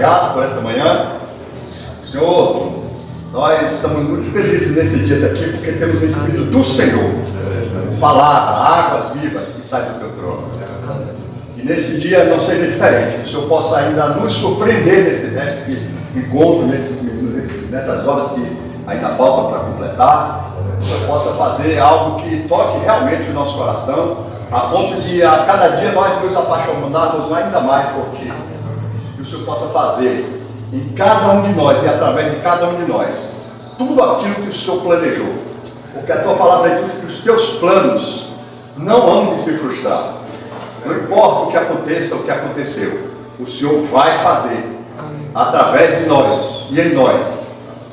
obrigado por esta manhã. Senhor, nós estamos muito felizes nesses dias aqui, porque temos recebido do Senhor palavra, águas vivas que saem do teu trono. E neste dia não seja diferente, que o Senhor possa ainda nos surpreender nesse encontro, nessas horas que ainda faltam para completar. Que o Senhor possa fazer algo que toque realmente o nosso coração, a ponto de a cada dia nós nos apaixonarmos ainda mais por Ti. Que o Senhor possa fazer em cada um de nós e através de cada um de nós tudo aquilo que o Senhor planejou. Porque a Tua palavra diz que os Teus planos não hão de se frustrar. Não importa o que aconteça, o que aconteceu, o Senhor vai fazer através de nós e em nós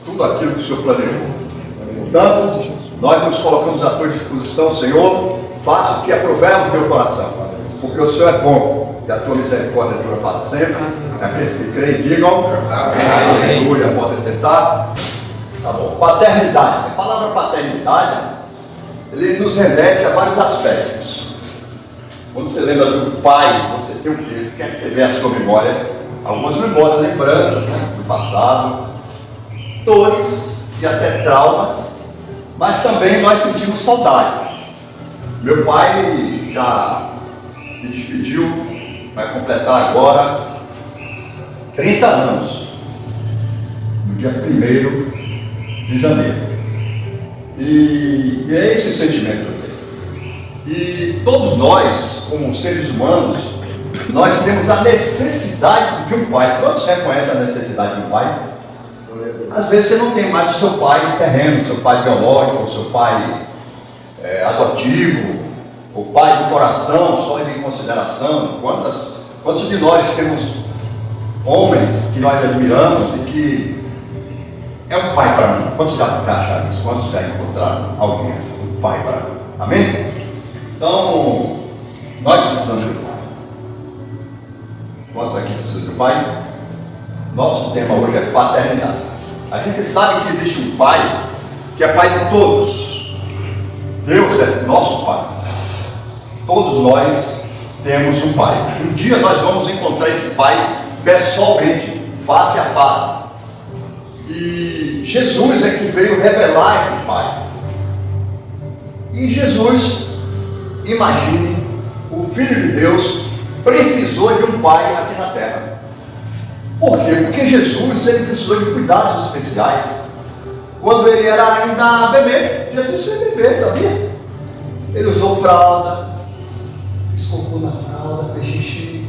tudo aquilo que o Senhor planejou. Portanto, nós nos colocamos à Tua disposição, Senhor. Faça o que aprover o teu coração, porque o Senhor é bom e a Tua misericórdia dura para sempre. Aqueles que creem, digam aleluia. Podem sentar. Tá bom. Paternidade. A palavra paternidade, ele nos remete a vários aspectos. Quando você lembra do pai, você tem o quê? Quer que você veja a sua memória? Algumas memórias, lembranças, né, do passado, dores e até traumas, mas também nós sentimos saudades. Meu pai já se despediu, vai completar agora 30 anos, no dia 1º de janeiro. E é esse o sentimento dele. E todos nós, como seres humanos, nós temos a necessidade de um pai. Quantos reconhecem a necessidade de um pai? Às vezes você não tem mais o seu pai terreno, seu pai biológico, o seu pai adotivo, o pai do coração, só de consideração. Quantos de nós temos homens que nós admiramos e que é um pai para mim? Quantos já acharam isso? Quantos já encontraram alguém assim, um pai para mim? Amém? Então, nós precisamos de um pai. Quantos aqui precisam de um pai? Nosso tema hoje é paternidade. A gente sabe que existe um pai que é pai de todos. Deus é nosso pai. Todos nós temos um pai. Um dia nós vamos encontrar esse pai pessoalmente, face a face. E Jesus é que veio revelar esse pai. E Jesus, imagine, o Filho de Deus precisou de um pai aqui na terra. Por quê? Porque Jesus ele precisou de cuidados especiais. Quando ele era ainda bebê, Jesus foi bebê, sabia? Ele usou fralda, escovou na fralda, fez xixi.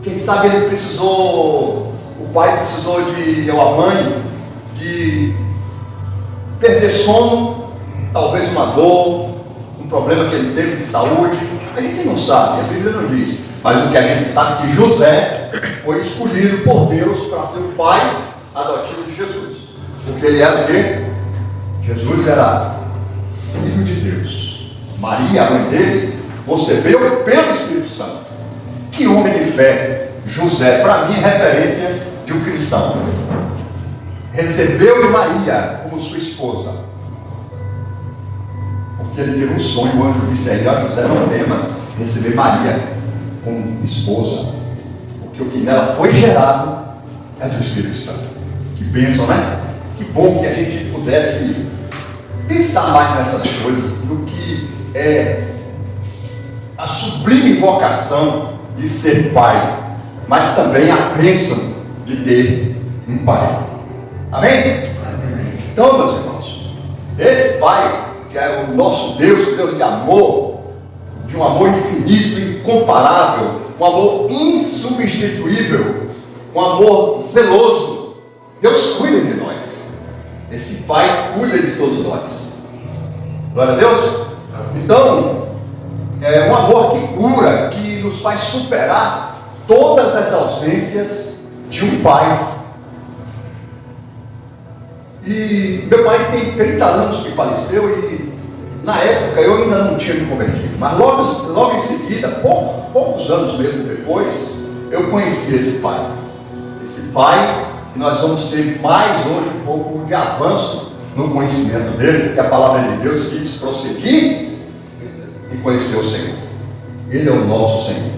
Quem sabe ele precisou, o pai precisou ou a mãe, de perder sono, talvez uma dor, um problema que ele teve de saúde. A gente não sabe, a Bíblia não diz. Mas o que a gente sabe é que José foi escolhido por Deus para ser o pai adotivo de Jesus. Porque ele era o quê? Jesus era filho de Deus. Maria, a mãe dele, concebeu pelo Espírito Santo. Que homem de fé! José, para mim, é referência de um cristão. Recebeu Maria como sua esposa. Porque ele teve um sonho, o anjo disse a ele: José, não temas receber Maria como esposa, porque o que nela foi gerado é do Espírito Santo. Que bênção, né? Que bom que a gente pudesse pensar mais nessas coisas, no que é a sublime vocação de ser pai, mas também a bênção de ter um pai. Amém? Amém. Então, meus irmãos, esse pai, que é o nosso Deus, Deus de amor, de um amor infinito, incomparável, um amor insubstituível, um amor zeloso. Deus cuida de nós. Esse pai cuida de todos nós. Glória a Deus. Então, é um amor que cura, que nos faz superar todas as ausências de um pai. E meu pai tem 30 anos que faleceu e na época eu ainda não tinha me convertido, mas logo em seguida, poucos anos mesmo depois, eu conheci esse pai. Esse pai que nós vamos ter mais hoje um pouco de avanço no conhecimento dele, porque a palavra de Deus diz: prosseguir e conhecer o Senhor. Ele é o nosso Senhor.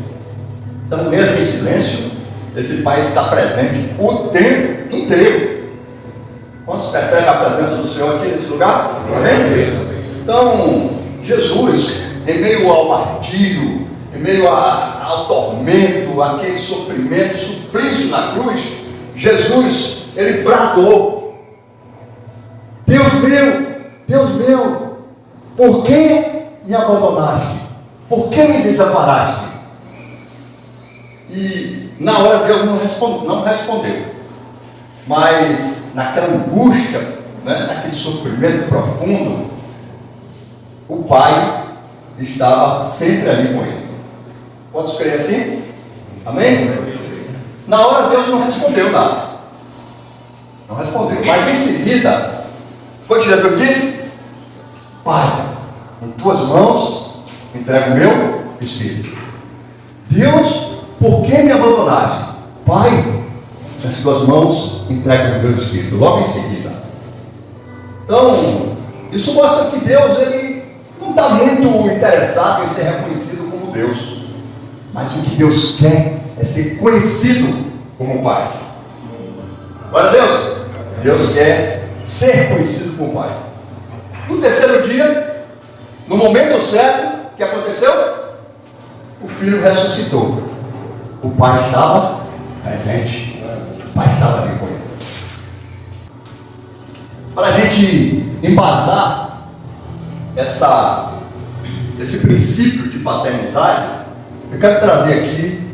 Então, mesmo em silêncio, esse Pai está presente o tempo inteiro. Quantos percebem a presença do Senhor aqui nesse lugar? Amém? Então, Jesus, em meio ao martírio, em meio ao tormento, aquele sofrimento, suplício na cruz, Jesus, ele bradou: Deus meu, por que me abandonaste? Por que me desamparaste? E na hora Deus não respondeu. Mas naquela angústia, né, naquele sofrimento profundo, o Pai estava sempre ali com ele. Quantos creem assim? Amém? Na hora Deus não respondeu nada. Não respondeu. Mas em seguida, foi que Jesus disse: Pai, em tuas mãos entrego o meu espírito. Deus, por que me abandonaste? Pai, nas tuas mãos entrego o meu espírito. Logo em seguida. Então, isso mostra que Deus, ele não está muito interessado em ser reconhecido como Deus. Mas o que Deus quer é ser conhecido como Pai. Glória a Deus. Deus quer ser conhecido como Pai. No terceiro dia, no momento certo, o que aconteceu? O filho ressuscitou. O Pai estava presente. O Pai estava ali com ele. Para a gente embasar esse princípio de paternidade, eu quero trazer aqui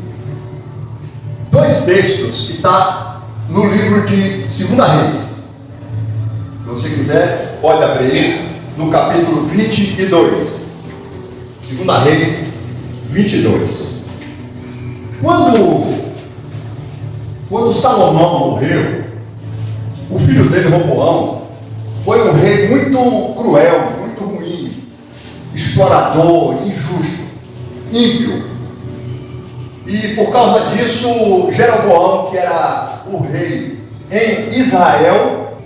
dois textos que estão no livro de 2 Reis. Se você quiser, pode abrir no capítulo 22. 2 Reis 22. Quando Salomão morreu, o filho dele, Roboão, foi um rei muito cruel, muito ruim, explorador, injusto, ímpio. E por causa disso, Jeroboão, que era o rei em Israel,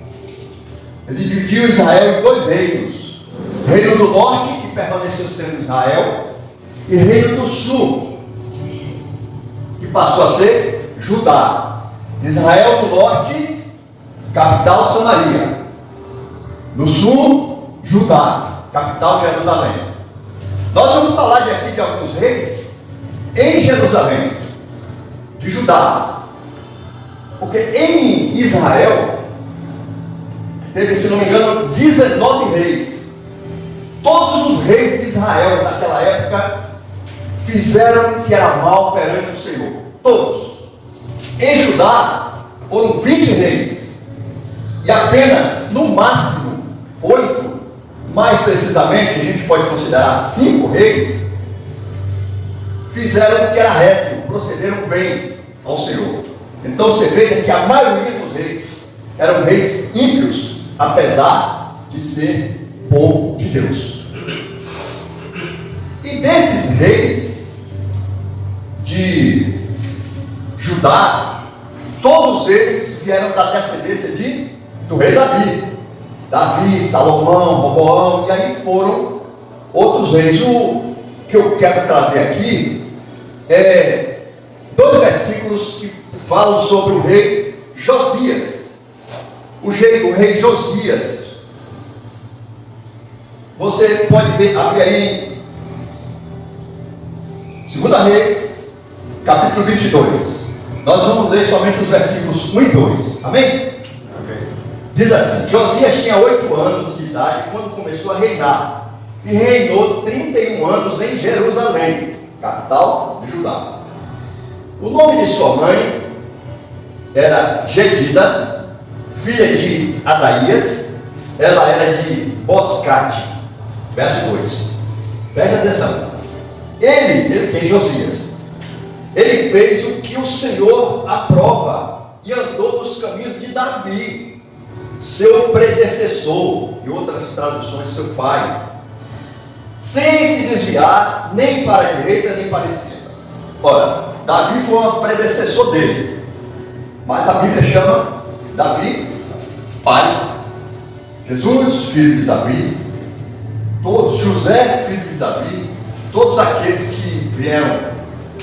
ele dividiu Israel em dois reinos: reino do norte, que permaneceu sendo Israel, e reino do sul, que passou a ser Judá. Israel do norte, capital Samaria; no sul, Judá, capital Jerusalém. Nós vamos falar aqui de alguns reis em Jerusalém, de Judá, porque em Israel teve, se não me engano, 19 reis. Todos os reis de Israel naquela época fizeram o que era mal perante o Senhor. Todos. Em Judá foram 20 reis, e apenas, no máximo, 8, mais precisamente, a gente pode considerar 5 reis, fizeram o que era reto, procederam bem ao Senhor. Então você vê que a maioria dos reis eram reis ímpios, apesar de ser povo de Deus. E desses reis de Judá, todos eles vieram da descendência do rei Davi, Salomão, Roboão, e aí foram outros reis. O que eu quero trazer aqui é 2 versículos que falam sobre o rei Josias. O rei Josias. Você pode ver, abre aí 2 Reis, capítulo 22. Nós vamos ler somente os versículos 1 e 2. Amém? Amém. Diz assim: Josias tinha 8 anos de idade quando começou a reinar, e reinou 31 anos em Jerusalém, capital de Judá. O nome de sua mãe era Gedida, filha de Adaías. Ela era de Boscate. Verso 2. Preste atenção. Ele tem Josias. Ele fez o que o Senhor aprova e andou nos caminhos de Davi, seu predecessor, e outras traduções, seu pai, sem se desviar nem para a direita nem para a esquerda. Ora, Davi foi um predecessor dele, mas a Bíblia chama Davi pai. Jesus, filho de Davi, todos, José, filho de Davi, todos aqueles que vieram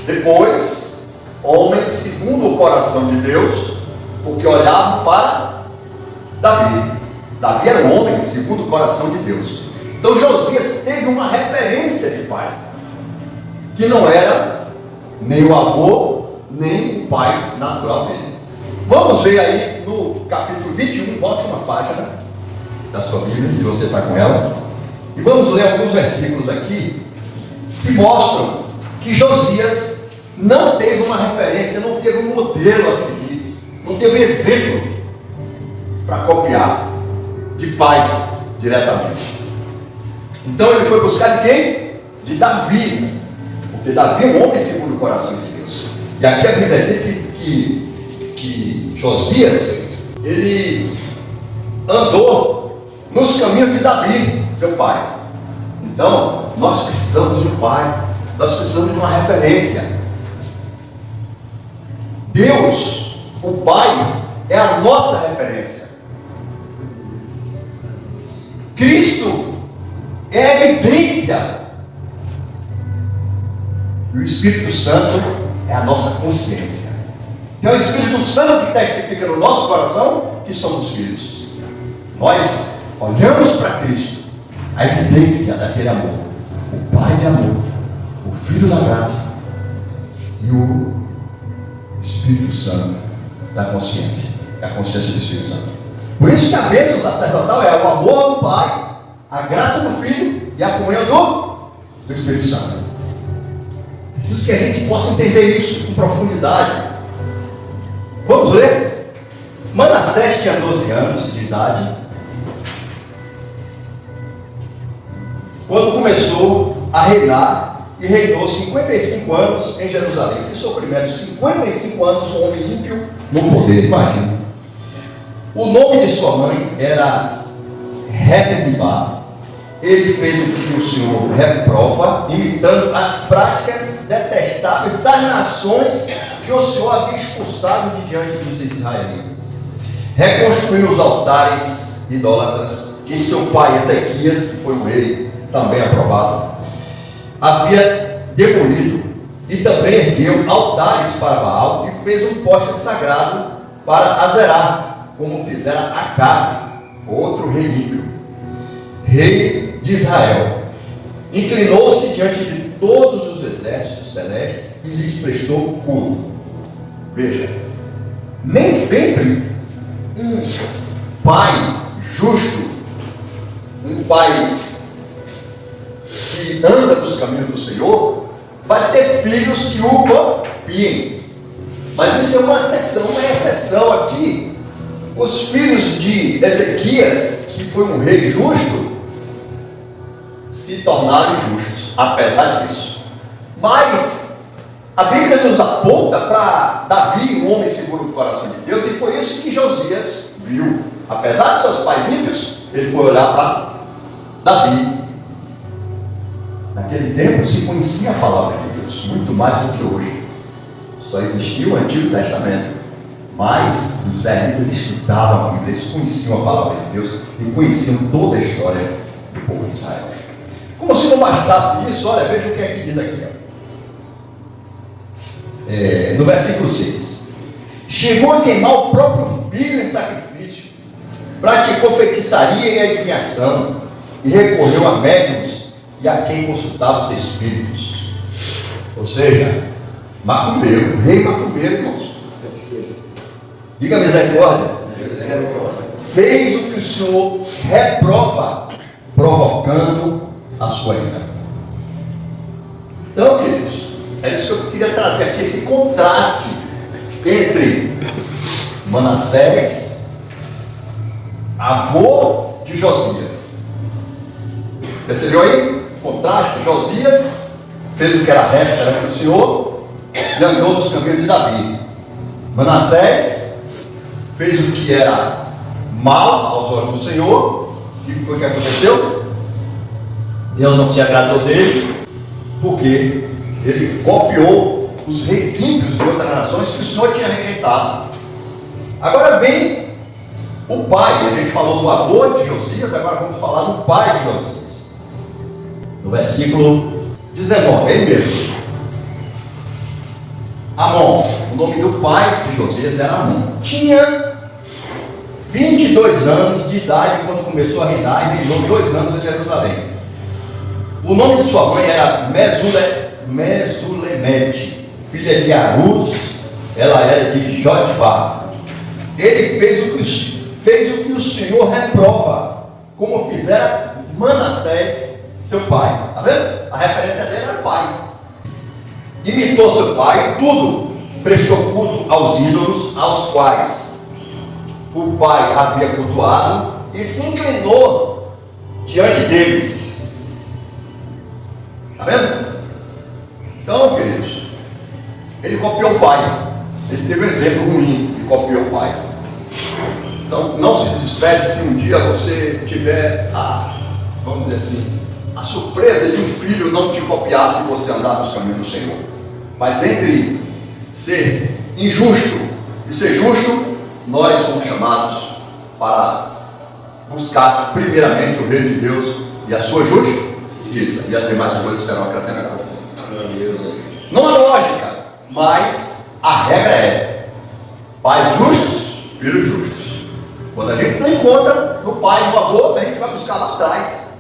depois homens segundo o coração de Deus, porque olhavam para Davi. Davi era um homem segundo o coração de Deus. Então Josias teve uma referência de pai, que não era nem o avô, nem o pai natural dele. Vamos ver aí no capítulo 21, volte uma página da sua Bíblia, se você está com ela, e vamos ler alguns versículos aqui, que mostram que Josias não teve uma referência, não teve um modelo a seguir, não teve exemplo para copiar de pais diretamente. Então ele foi buscar de quem? De Davi, porque Davi é um homem segundo o coração de Deus. E aqui a Bíblia diz que Josias, ele andou nos caminhos de Davi, seu pai. Então nós precisamos de um pai, nós precisamos de uma referência. Deus, o Pai, é a nossa referência. Cristo é a evidência. E o Espírito Santo é a nossa consciência. Então é o Espírito Santo que testifica no nosso coração que somos filhos. Nós olhamos para Cristo, a evidência daquele amor. O Pai de amor, o Filho da graça e o Espírito Santo da consciência. É a consciência do Espírito Santo. Por isso que a bênção sacerdotal é o amor do Pai, a graça do Filho e a comunhão do Espírito Santo. Preciso que a gente possa entender isso com profundidade. Vamos ler? Manassés tinha 12 anos de idade quando começou a reinar, e reinou 55 anos em Jerusalém. Que sofrimento! 55 anos, um homem ímpio no poder, imagina. O nome de sua mãe era Rezibá. Ele fez o que o Senhor reprova, imitando as práticas detestáveis das nações que o Senhor havia expulsado de diante dos israelitas. Reconstruiu os altares idólatras que seu pai Ezequias, que foi um rei também aprovado, havia demolido, e também ergueu altares para Baal e fez um poste sagrado para Azerá, como fizera Acabe, outro rei ímpio, rei de Israel. Inclinou-se diante de todos os exércitos celestes e lhes prestou culto. Veja, nem sempre um pai justo, um pai que anda nos caminhos do Senhor, vai ter filhos que o copiem. Mas isso é uma exceção aqui. Os filhos de Ezequias, que foi um rei justo, se tornaram injustos, apesar disso. Mas a Bíblia nos aponta para Davi, um homem segundo o coração de Deus, e foi isso que Josias viu. Apesar de seus pais ímpios, ele foi olhar para Davi. Naquele tempo se conhecia a palavra de Deus, muito mais do que hoje. Só existia o Antigo Testamento, mas os israelitas estudavam a Bíblia, eles conheciam a palavra de Deus e conheciam toda a história do povo de Israel. Como se não bastasse isso, olha, veja o que é que diz aqui. No versículo 6. Chegou a queimar o próprio filho em sacrifício, praticou feitiçaria e adivinhação, e recorreu a médiuns e a quem consultava os espíritos. Ou seja, macumbeiro, rei macumbeiro, irmãos. Diga misericórdia. Fez o que o Senhor reprova, provocando a sua ira. Então, queridos, é isso que eu queria trazer aqui, esse contraste entre Manassés, avô de Josias. Percebeu aí? Contraste. Josias fez o que era reto, era para o Senhor, e andou nos caminhos de Davi. Manassés fez o que era mal aos olhos do Senhor. E o que foi que aconteceu? Deus não se agradou dele, porque ele copiou os reis ímpios de outras nações que o Senhor tinha rejeitado. Agora vem o pai. A gente falou do avô de Josias, agora vamos falar do pai de Josias. No versículo 19, aí mesmo. Amon. O nome do pai de Josias era Amon. Tinha 22 anos de idade quando começou a reinar e reinou 2 anos em Jerusalém. O nome de sua mãe era Mesulemete, filha de Aruz. Ela era de Jotbá. Ele fez o que o Senhor reprova, como fizera Manassés, seu pai. Está vendo? A referência dele era o pai. Imitou seu pai, tudo. Prestou culto aos ídolos, aos quais o pai havia cultuado, e se inclinou diante deles. Está vendo? Então, queridos, ele copiou o pai. Ele teve um exemplo ruim e copiou o pai. Então, não se desespere se um dia você tiver vamos dizer assim, a surpresa de um filho não te copiar se você andar nos caminhos do Senhor. Mas entre ser injusto e ser justo, nós somos chamados para buscar primeiramente o reino de Deus e a sua justiça, e as demais coisas serão acrescentadas. Não é lógica, mas a regra é: pais justos, filhos justos. Quando a gente não encontra no pai, no avô, a gente vai buscar lá atrás.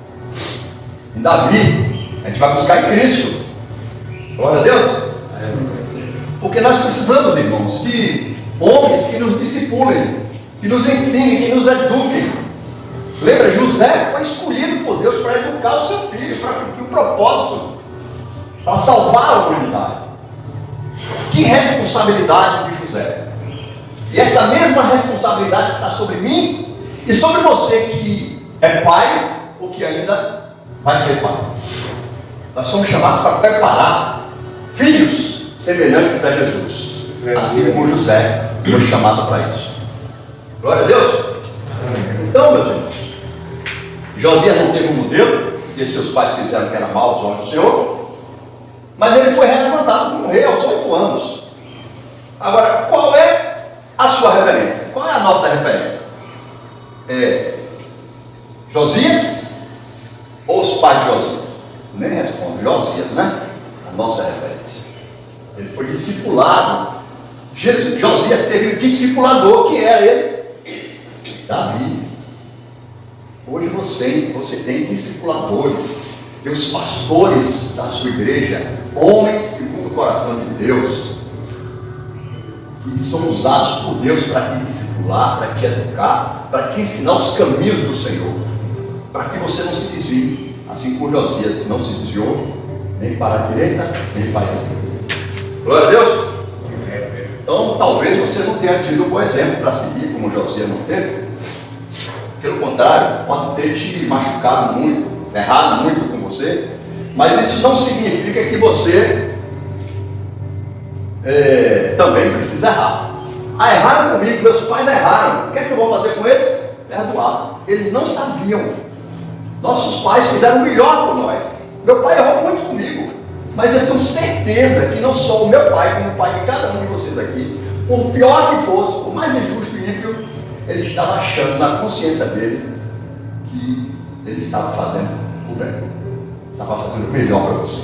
Em Davi, a gente vai buscar em Cristo. Glória a Deus. Porque nós precisamos, irmãos, de homens que nos discipulem, que nos ensinem, que nos eduquem. Lembra, José foi escolhido por Deus para educar o seu filho, para cumprir o propósito, para salvar a humanidade. Que responsabilidade de José! E essa mesma responsabilidade está sobre mim e sobre você que é pai ou que ainda vai ser pai. Nós somos chamados para preparar filhos semelhantes a Jesus, assim como José foi chamado para isso. Glória a Deus. Então, meus irmãos, Josias não teve um modelo, porque seus pais fizeram que era mal aos olhos do Senhor, mas ele foi relevantado como rei aos 8 anos. Agora, qual é a sua referência? Qual é a nossa referência? Josias ou os pais de Josias? Nem responde. Josias, né? A nossa referência. Ele foi discipulado. Josias teve um discipulador, que era ele, Davi. Hoje você tem discipuladores, tem os pastores da sua igreja, homens segundo o coração de Deus, que são usados por Deus para te discipular, para te educar, para te ensinar os caminhos do Senhor, para que você não se desvie, assim como Josias não se desviou, nem para a direita, nem para a esquerda. Glória a Deus. Então, talvez você não tenha tido um bom exemplo para seguir, como Josias não teve. Pelo contrário, pode ter te machucado muito, errado muito com você, mas isso não significa que você também precisa errar. Erraram comigo, meus pais erraram. O que é que eu vou fazer com eles? Perdoar. Eles não sabiam. Nossos pais fizeram o melhor por nós. Meu pai errou muito comigo, mas eu tenho certeza que não só o meu pai, como o pai de cada um de vocês aqui, por pior que fosse, por mais injusto e ímpio, ele estava achando na consciência dele que ele estava fazendo o bem, estava fazendo o melhor para você.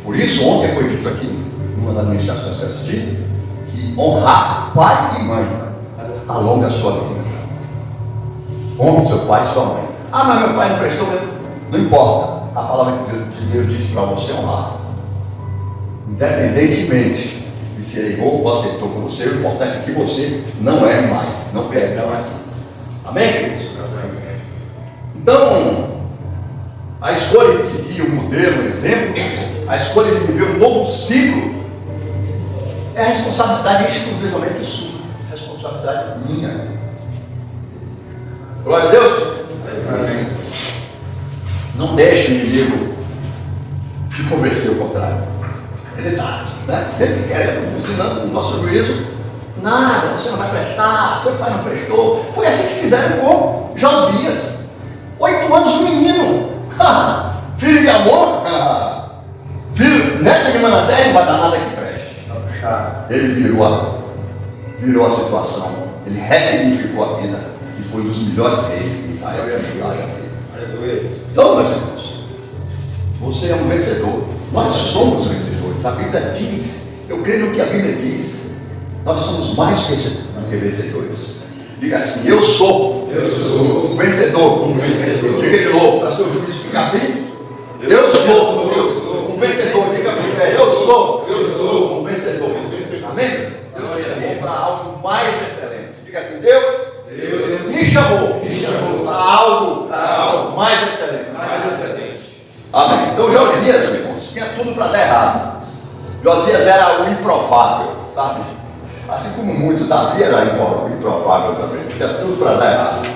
Por isso, ontem foi dito aqui, numa das ministrações que eu assisti, que honrar pai e mãe alonga a sua vida. Honre seu pai e sua mãe. Mas meu pai não prestou mesmo. Não importa. A palavra de Deus disse para você honrar. Independentemente de se ele errou ou acertou com você, o importante é que você não erre mais, não perde mais. Amém, queridos? Então, a escolha de seguir o modelo, o exemplo, a escolha de viver um novo ciclo, é responsabilidade exclusivamente sua, responsabilidade minha. Glória a Deus. Amém. Não deixe o inimigo te convencer o contrário. Ele está, sempre quer, ensinando o nosso juízo. Nada, você não vai prestar, seu pai não prestou. Foi assim que fizeram com Josias. 8 anos, um menino. Filho de amor. Filho, neto de Manassés, não vai dar nada que preste. Ele virou a situação. Ele ressignificou a vida. E foi um dos melhores reis que Israel e Judá já teve. Então, meus irmãos, você é um vencedor. Nós somos vencedores. A Bíblia diz Eu creio no que a Bíblia diz. Nós somos mais que vencedores. Diga assim: eu sou um vencedor. Diga de novo, para seu juízo ficar bem. Eu sou um vencedor. Diga para você: eu sou um vencedor. Amém? Deus me chamou para algo mais excelente. Diga assim: Deus me chamou para algo mais excelente. Amém. Então Josias, meus irmãos, tinha tudo para dar errado. Josias era o improvável, sabe? Assim como muitos, Davi era o improvável também. Tinha tudo para dar errado.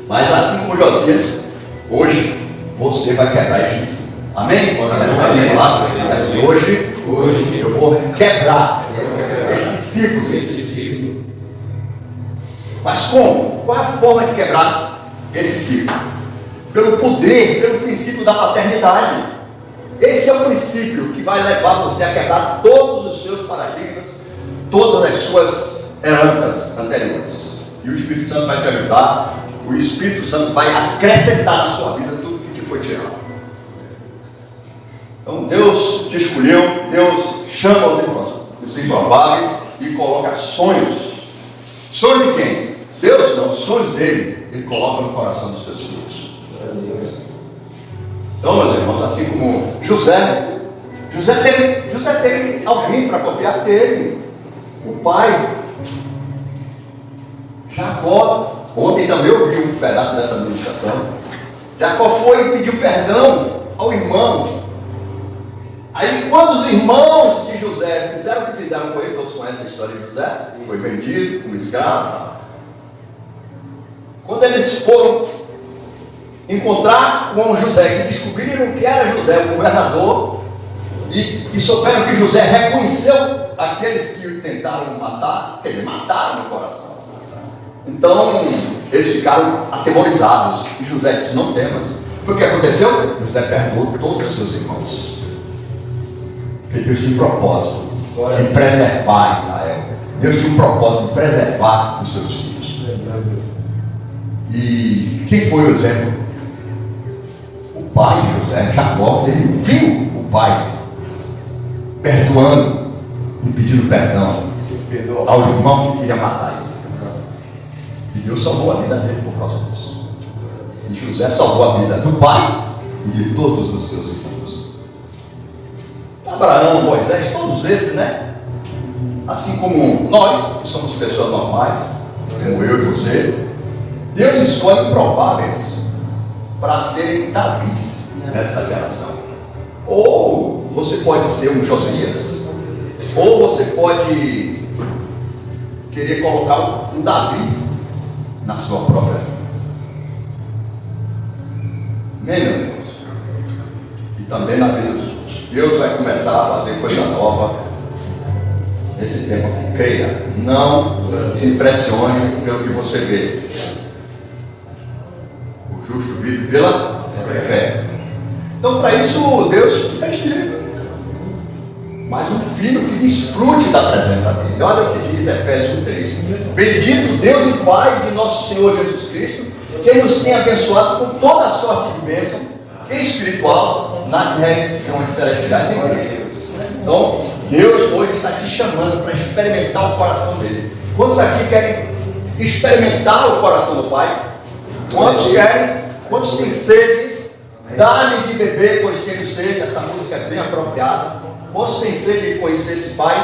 Mas assim como Josias, hoje você vai quebrar esse ciclo. Amém? Quando nós falar, assim, hoje eu vou quebrar esse ciclo. Mas como? Qual é a forma de quebrar esse ciclo? Pelo poder, pelo princípio da paternidade. Esse é o princípio que vai levar você a quebrar todos os seus paradigmas, todas as suas heranças anteriores. E o Espírito Santo vai te ajudar. O Espírito Santo vai acrescentar na sua vida tudo que te foi tirado. Então Deus te escolheu, Deus chama os improváveis e coloca sonhos. Sonhos de quem? Seus não, sonhos dele, ele coloca no coração dos seus filhos. Então, meus irmãos, assim como José teve alguém para copiar dele, o pai. Jacó, ontem também eu vi um pedaço dessa administração. Jacó foi e pediu perdão ao irmão. Aí quando os irmãos de José fizeram o que fizeram com ele, todos conhecem a história de José, foi vendido como escravo. Quando eles foram encontrar com José, que descobriram que era José, o governador, e souberam que José reconheceu aqueles que o tentaram matar, que eles mataram no coração. Então, eles ficaram atemorizados, e José disse: não temas. Foi o que aconteceu? José perdoou todos os seus irmãos. Porque Deus tinha um propósito em preservar Israel. Deus tinha um propósito em preservar os seus filhos. E quem foi o exemplo? O pai de José, Jacó. Ele viu o pai perdoando e pedindo perdão ao irmão que queria matar ele. E Deus salvou a vida dele por causa disso. E José salvou a vida do pai e de todos os seus irmãos. Abraão, Moisés, todos eles, né? Assim como nós, que somos pessoas normais, como eu e você, Deus escolhe improváveis para serem Davis nessa geração. Ou você pode ser um Josias, ou você pode querer colocar um Davi na sua própria vida. Amém, meus irmãos? E também na vida dos outros. Deus vai começar a fazer coisa nova nesse tempo. Creia, não se impressione pelo que você vê. O justo vive pela fé. Então, para isso, Deus fez filho. Mas um filho que desfrute da presença dele. Olha o que diz Efésios 3. Bendito Deus e Pai de nosso Senhor Jesus Cristo, que nos tem abençoado com toda a sorte de bênção espiritual nas regiões celestiais em Cristo. Então, Deus hoje está te chamando para experimentar o coração dele. Quantos aqui querem experimentar o coração do Pai? Quantos querem? Quantos têm sede? Dá-me de beber, pois tenho sede. Essa música é bem apropriada. Quantos têm sede de conhecer esse Pai?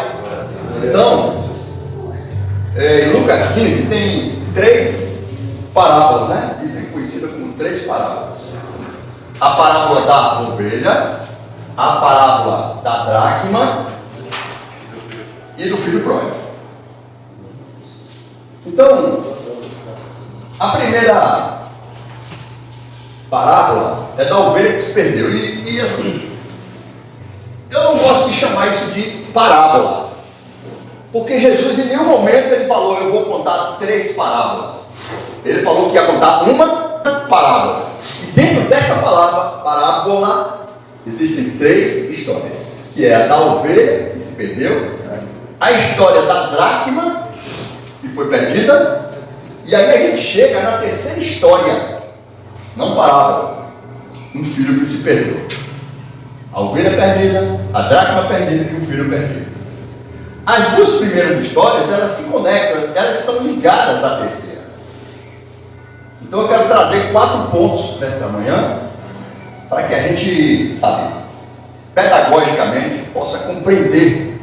Então, em Lucas 15 tem 3 parábolas, né? Dizem conhecida como 3 parábolas. A parábola da ovelha, a parábola da dracma e do filho pródigo. Então, a primeira parábola é da ovelha que se perdeu. E assim, eu não gosto de chamar isso de parábola, porque Jesus em nenhum momento ele falou: eu vou contar 3 parábolas. Ele falou que ia contar uma parábola. E dentro dessa parábola existem 3 histórias, que é a da ovelha que se perdeu, a história da dracma que foi perdida, e aí a gente chega na terceira história, não parábola, um filho que se perdeu. A ovelha perdida, a dracma perdida e o filho perdido. As duas primeiras histórias, elas se conectam, elas estão ligadas à terceira. Então eu quero trazer 4 pontos dessa manhã, para que a gente, sabe, pedagogicamente possa compreender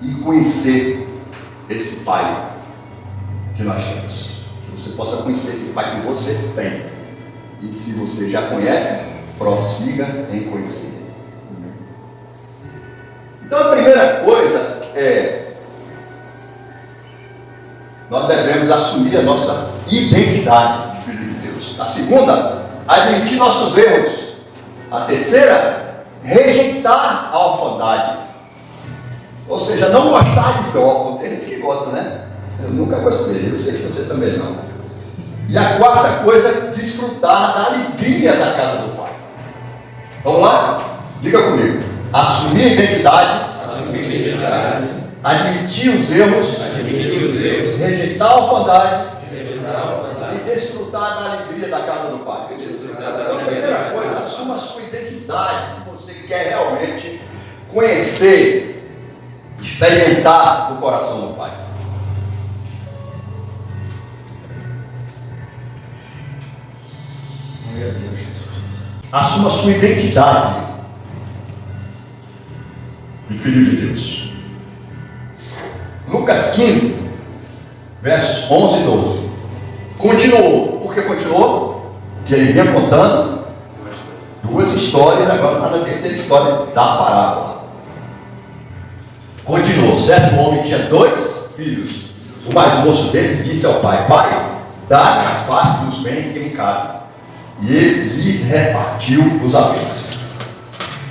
e conhecer esse Pai que nós temos. Que você possa conhecer esse Pai que você tem. E se você já conhece, prossiga em conhecer. Então a primeira coisa é: nós devemos assumir a nossa identidade de filho de Deus. A segunda, admitir nossos erros. A terceira, rejeitar a orfandade. Ou seja, não gostar de ser órfão. Tem gente que gosta, né? Eu nunca gostei, eu sei que você também não. E a quarta coisa, desfrutar da alegria da casa do Pai. Vamos lá? Diga comigo. Assumir a identidade. Admitir os erros. Rejeitar a orfandade. E desfrutar da alegria da casa do Pai. Então, a primeira coisa, assuma a sua identidade. Se você quer realmente conhecer, experimentar o coração do Pai. Assuma a sua identidade de filho de Deus. Lucas 15, versos 11 e 12. Continuou. Por que continuou? Porque ele vinha contando 2 histórias, agora está na terceira história da parábola. Continuou. Certo homem tinha 2 filhos. O mais moço deles disse ao pai: Pai, dá-me a parte dos bens que me cabem. E ele lhes repartiu os haveres.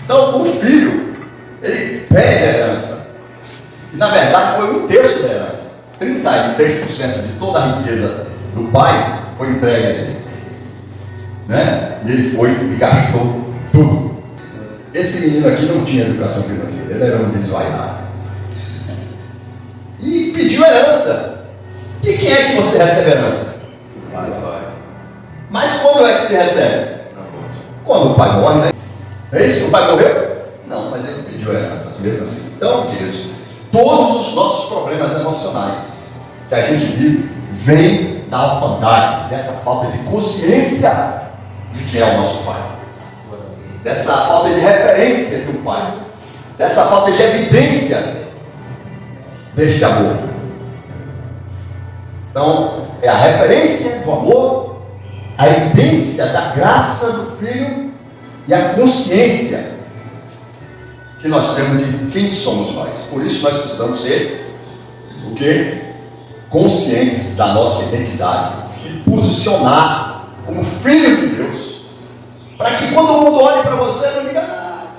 Então o filho, ele pede a herança. E na verdade foi 1/3 da herança. 33% de toda a riqueza do pai foi entregue a ele, né? E ele foi e gastou tudo. Esse menino aqui não tinha educação financeira, ele era um desvairado. E pediu herança. De quem é que você recebe herança? Mas quando é que se recebe? Quando o pai morre, né? É isso que o pai morreu? Não, mas ele pediu herança, mesmo assim. Então, queridos, todos os nossos problemas emocionais que a gente vive vêm da orfandade, dessa falta de consciência de quem é o nosso pai, dessa falta de referência de um pai, dessa falta de evidência deste amor. Então, é a referência do amor, a evidência da graça do Filho e a consciência que nós temos de quem somos nós. Por isso nós precisamos ser o quê? Conscientes da nossa identidade, se posicionar como filho de Deus, para que quando o mundo olhe para você não diga: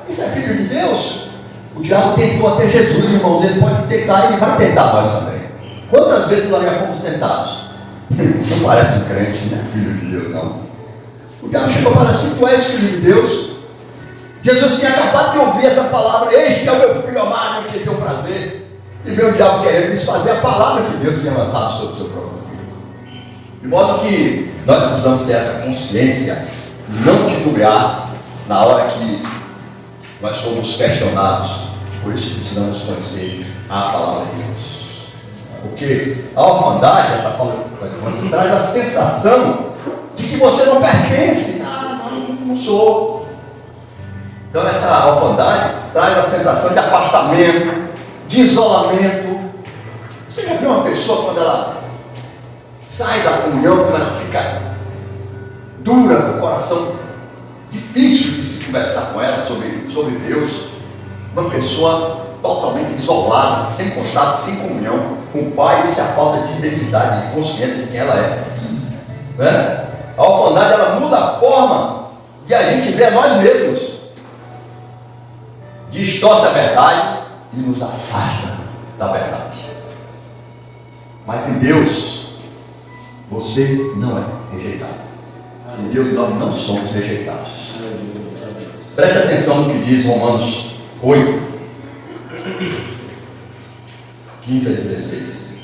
isso é filho de Deus. O diabo tentou até Jesus, irmãos, ele pode tentar, ele vai tentar nós também. Quantas vezes nós já fomos tentados? Não parece um crente, não é filho de Deus, não. O diabo chegou e falou assim: tu és filho de Deus? Jesus tinha acabado de ouvir essa palavra: este é o meu filho amado, que tem o prazer. E veio o diabo querendo desfazer a palavra que Deus tinha lançado sobre o seu próprio filho. De modo que nós precisamos ter essa consciência de não titubear na hora que nós somos questionados. Por isso precisamos conhecer a palavra de Deus. Porque a orfandade, essa palavra, você traz a sensação de que você não pertence. Não sou. Então essa orfandade traz a sensação de afastamento, de isolamento. Você já viu uma pessoa quando ela sai da comunhão, quando ela fica dura, com o coração difícil de se conversar com ela sobre Deus? Uma pessoa totalmente isolada, sem contato, sem comunhão com o Pai. Isso é a falta de identidade, de consciência de quem ela é, né? A orfandade, ela muda a forma de a gente ver a nós mesmos, distorce a verdade e nos afasta da verdade. Mas em Deus você não é rejeitado. Em Deus nós não somos rejeitados. Preste atenção no que diz Romanos 8, 15 a 16.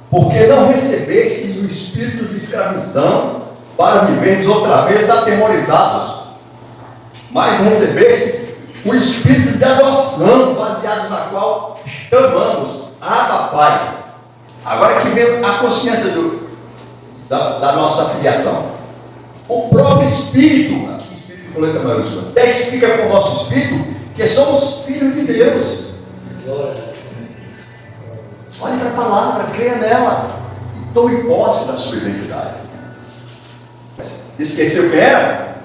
Porque não recebestes o espírito de escravidão para viverdes outra vez atemorizados, mas recebestes o Espírito de adoção, baseado na qual chamamos Abba Pai. Agora que vem a consciência da nossa filiação. O próprio Espírito, aqui Espírito com letra maiúscula, testifica com o nosso Espírito que somos filhos de Deus. Olhe para a palavra, creia nela e tome posse da sua identidade. Esqueceu quem era?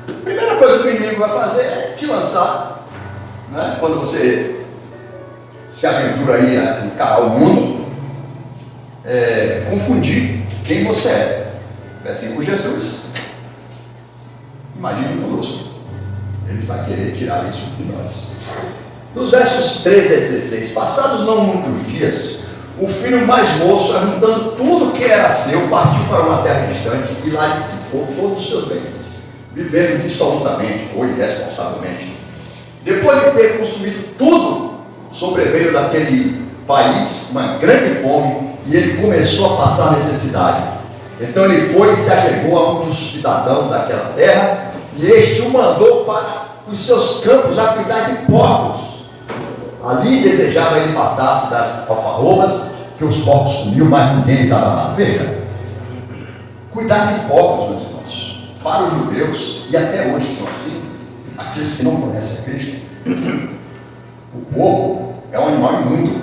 A primeira coisa que o inimigo vai fazer é te lançar, né? Quando você se aventura aí a encarar o mundo, confundir quem você é. É assim com Jesus. Imagine conosco. Ele vai querer tirar isso de nós. Nos versos 13 a 16, passados não muitos dias, o filho mais moço, juntando tudo que era seu, partiu para uma terra distante e lá dissipou todos os seus bens, vivendo dissolutamente ou irresponsavelmente. Depois de ter consumido tudo, sobreveio daquele país uma grande fome e ele começou a passar necessidade. Então ele foi e se agregou a um dos cidadãos daquela terra e este o mandou para os seus campos a cuidar de porcos. Ali desejava ele fartar-se das alfarrobas que os porcos comiam, mas ninguém lhe dava nada. Veja, cuidar de porcos, meus irmãos, para os judeus, e até hoje são assim, aqueles que não conhecem Cristo, o porco é um animal imundo.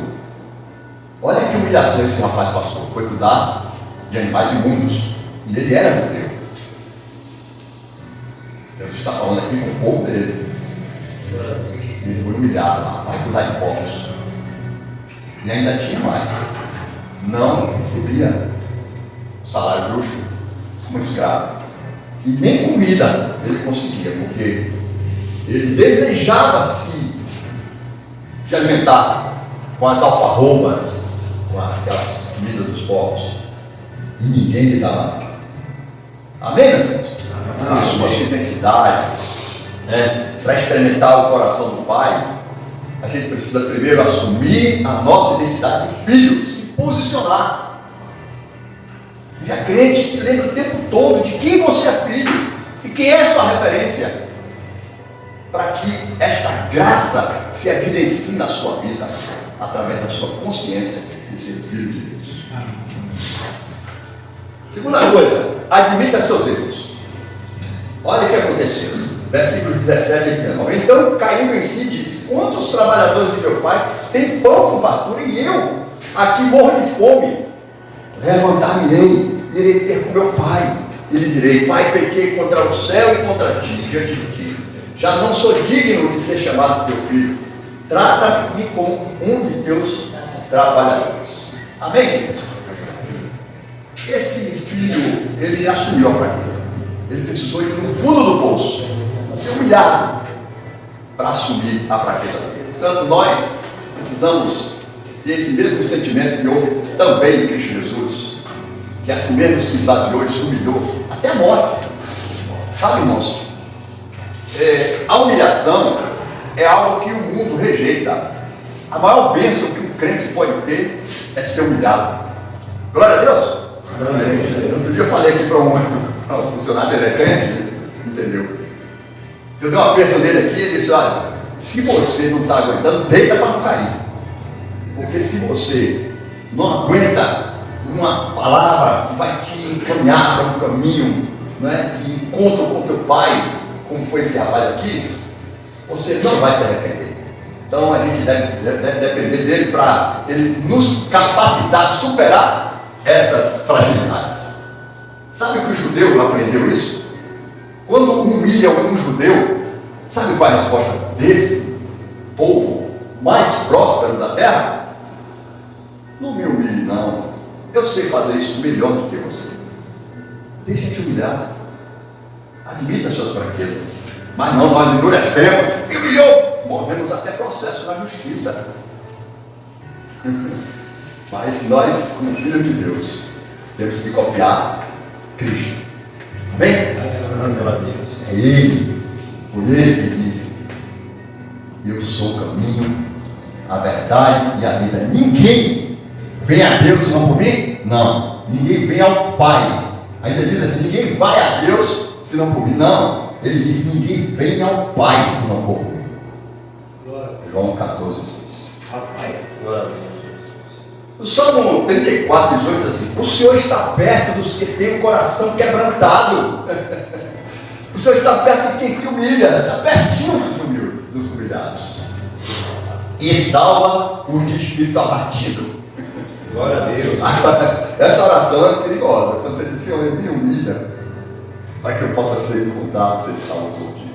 Olha que humilhação esse rapaz passou. Foi cuidar de animais imundos, e ele era judeu. Deus está falando aqui com o povo dele. Ele foi humilhado lá, vai cuidar de porcos. E ainda tinha mais. Não recebia salário justo como escravo. E nem comida ele conseguia, porque ele desejava se alimentar com as alfarrobas, com aquelas comidas dos porcos. E ninguém lhe dava nada. Amém, meus irmãos? A sua identidade, para experimentar o coração do Pai, a gente precisa primeiro assumir a nossa identidade de filho, se posicionar. E a crente se lembra o tempo todo de quem você é filho e quem é a sua referência, para que esta graça se evidencie na sua vida através da sua consciência de ser filho de Deus. Segunda coisa, admita seus erros. Olha o que aconteceu, versículos 17 e 19. Então caiu em si e disse: quantos trabalhadores de meu pai têm pão com fartura e eu aqui morro de fome? Levantar-me-ei, irei ter com meu pai e lhe direi: Pai, pequei contra o céu e contra ti, diante de ti. Já não sou digno de ser chamado teu filho. Trata-me como um de teus trabalhadores. Amém? Esse filho, ele assumiu a fraqueza. Ele precisou ir no fundo do poço, ser humilhado, para assumir a fraqueza dele. Portanto, nós precisamos desse mesmo sentimento que houve também em Cristo Jesus, que assim mesmo se esvaziou e se humilhou até a morte. Sabe, irmãos, a humilhação é algo que o mundo rejeita. A maior bênção que um crente pode ter é ser humilhado. Glória a Deus. Outro dia eu falei aqui para um funcionário, ele é crente, você entendeu? Eu dei um aperto nele aqui e ele disse: olha, se você não está aguentando, deita para não cair. Porque se você não aguenta uma palavra que vai te encaminhar para um caminho, de encontro com teu pai, como foi esse rapaz aqui, você não vai se arrepender. Então a gente deve depender dele para ele nos capacitar a superar essas fragilidades. Sabe que o judeu aprendeu isso? Quando humilham um judeu, sabe qual é a resposta desse povo mais próspero da terra? Não me humilhe, não. Eu sei fazer isso melhor do que você. Deixa de humilhar. Admita suas fraquezas. Mas não, nós endurecemos. E humilhou. Morremos até processo na justiça. Mas nós, como filhos de Deus, temos que copiar Cristo. Amém? É Ele. Foi Ele que disse: eu sou o caminho, a verdade e a vida. Ninguém vem a Deus senão por mim? Não. Ninguém vem ao Pai. Ainda diz assim: ninguém vai a Deus senão por mim. Não. Ele disse: ninguém vem ao Pai se não for por mim. João 14,6. O Salmo 34, 18 diz assim: o Senhor está perto dos que têm o coração quebrantado. O Senhor está perto de quem se humilha, está pertinho dos humilhados, e salva os de espírito abatido. Glória a Deus. Essa oração é perigosa. Quando você diz: Senhor, me humilha, para que eu possa ser encontrado, ser salvo por ti.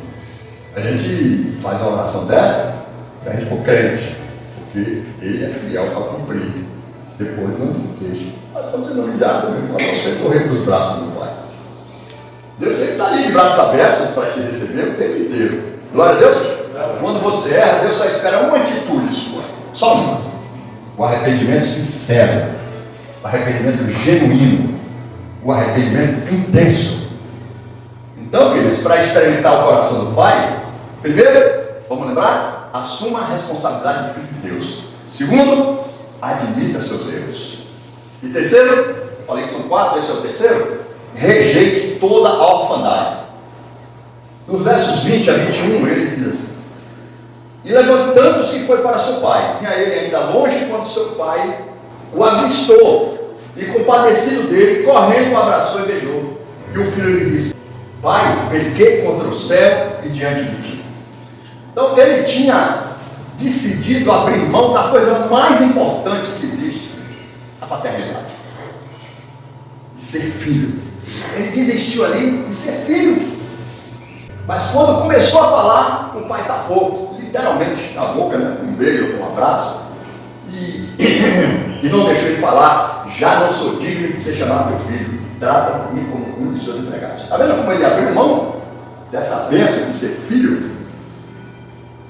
A gente faz uma oração dessa se a gente for crente, porque Ele é fiel para cumprir. Depois não se queixa. Mas estou sendo humilhado mesmo, para você correr para os braços do Pai. Deus sempre está ali de braços abertos para te receber o tempo inteiro. Glória a Deus. Quando você erra, Deus só espera uma atitude sua, só uma: o arrependimento sincero, o arrependimento genuíno, o arrependimento intenso. Então, queridos, para experimentar o coração do Pai, primeiro, vamos lembrar, assuma a responsabilidade de filho de Deus. Segundo, admita seus erros. E terceiro, eu falei que são 4, esse é o terceiro: rejeite toda a orfandade. Nos versos 20 a 21, ele diz assim: e levantando-se foi para seu pai. Vinha ele ainda longe quando seu pai o avistou, e compadecido dele, correndo o abraçou e beijou. E o filho lhe disse: Pai, pequei contra o céu e diante de ti. Então ele tinha decidido abrir mão da coisa mais importante que existe, a paternidade, de ser filho. Ele desistiu ali de ser filho. Mas quando começou a falar, o pai tapou, literalmente, na boca, né? Com um beijo, com um abraço, e não deixou ele falar: já não sou digno de ser chamado meu filho, trata-me como um de seus empregados. Está vendo como ele abriu mão dessa bênção de ser filho?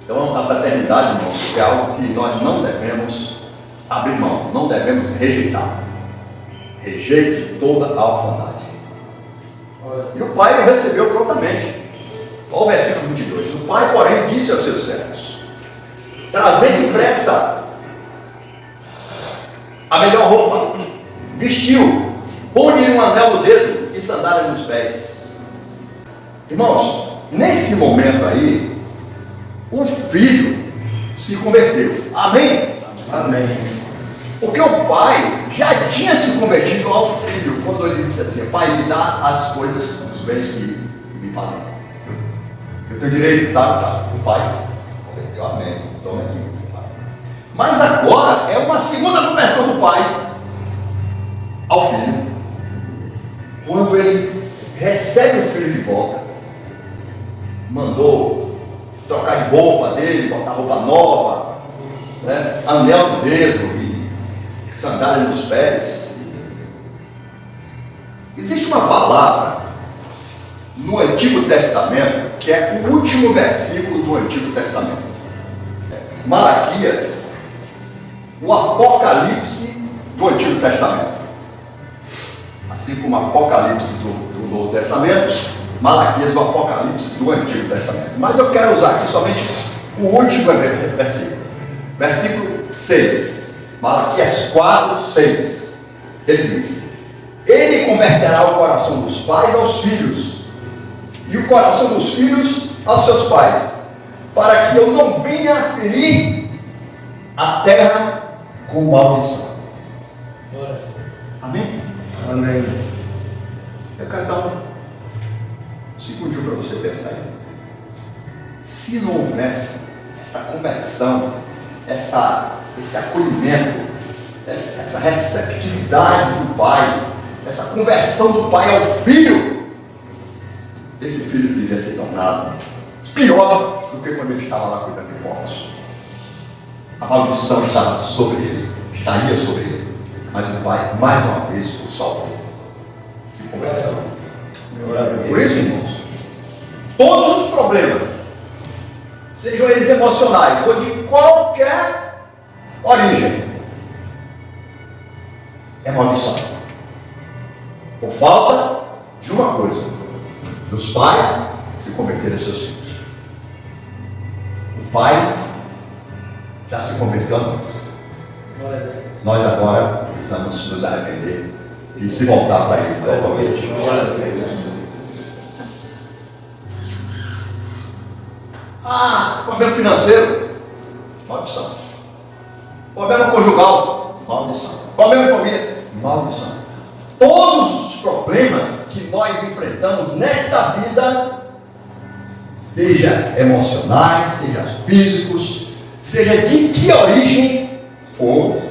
Então, a paternidade, irmãos, é algo que nós não devemos abrir mão, não devemos rejeitar. Rejeite toda a orfandade. E o pai o recebeu prontamente. Olha o versículo 22. O pai, porém, disse aos seus servos: trazei depressa a melhor roupa, vestiu, põe-lhe um anel no dedo e sandália nos pés. Irmãos, nesse momento aí, o filho se converteu. Amém? Amém. Porque o pai já tinha se convertido ao filho quando ele disse assim: Pai, me dá as coisas, os bens que me fazem. Eu tenho direito, tá. O pai converteu. Amém. Toma aqui. Mas agora é uma segunda conversão do pai ao filho. Quando ele recebe o filho de volta, mandou trocar de roupa dele, botar roupa nova, né? Anel no dedo e sandália nos pés. Existe uma palavra no Antigo Testamento que é o último versículo do Antigo Testamento. Malaquias, o Apocalipse do Antigo Testamento. Assim como o Apocalipse do Novo Testamento, Malaquias, o Apocalipse do Antigo Testamento. Mas eu quero usar aqui somente o último versículo. Versículo 6. Malaquias 4, 6. Ele diz: Ele converterá o coração dos pais aos filhos, e o coração dos filhos aos seus pais, para que eu não venha a ferir a terra com maldição. Amém? Amém. Eu quero dar um segundinho para você pensar aí. Se não houvesse essa conversão, esse acolhimento, essa receptividade do pai, essa conversão do pai ao filho, esse filho devia ser tornado pior do que quando ele estava lá cuidando de porcos. A maldição estava sobre ele, estaria sobre ele, mas o pai, mais uma vez, o salvou, se converteu. Por isso, irmãos, todos os problemas, sejam eles emocionais ou de qualquer origem, é maldição, por falta de uma coisa: dos pais se converterem a seus filhos. O pai já se converteu a nós. Nós agora precisamos nos arrepender e se voltar para ele novamente. Problema financeiro, maldição. Problema conjugal, maldição. Problema de família, maldição. Todos os problemas que nós enfrentamos nesta vida, seja emocionais, seja físicos, seja de que origem for,